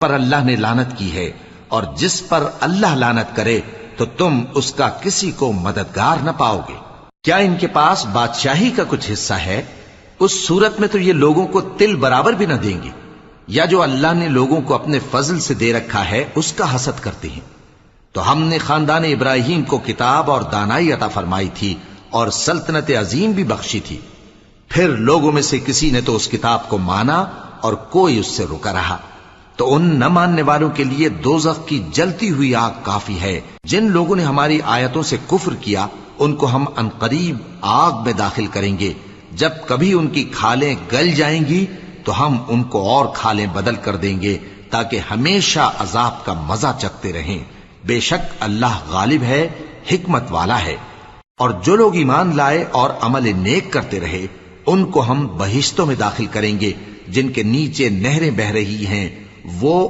پر اللہ نے لعنت کی ہے، اور جس پر اللہ لعنت کرے تو تم اس کا کسی کو مددگار نہ پاؤ گے۔ کیا ان کے پاس بادشاہی کا کچھ حصہ ہے؟ اس صورت میں تو یہ لوگوں کو تل برابر بھی نہ دیں گے۔ یا جو اللہ نے لوگوں کو اپنے فضل سے دے رکھا ہے اس کا حسد کرتے ہیں۔ تو ہم نے خاندان ابراہیم کو کتاب اور دانائی عطا فرمائی تھی اور سلطنت عظیم بھی بخشی تھی۔ پھر لوگوں میں سے کسی نے تو اس کتاب کو مانا اور کوئی اس سے رکا رہا، تو ان نہ ماننے والوں کے لیے دوزخ کی جلتی ہوئی آگ کافی ہے۔ جن لوگوں نے ہماری آیتوں سے کفر کیا ان کو ہم عنقریب آگ میں داخل کریں گے۔ جب کبھی ان کی کھالیں گل جائیں گی تو ہم ان کو اور کھالیں بدل کر دیں گے تاکہ ہمیشہ عذاب کا مزہ چکھتے رہیں۔ بے شک اللہ غالب ہے، حکمت والا ہے۔ اور جو لوگ ایمان لائے اور عمل نیک کرتے رہے ان کو ہم بہشتوں میں داخل کریں گے جن کے نیچے نہریں بہ رہی ہیں، وہ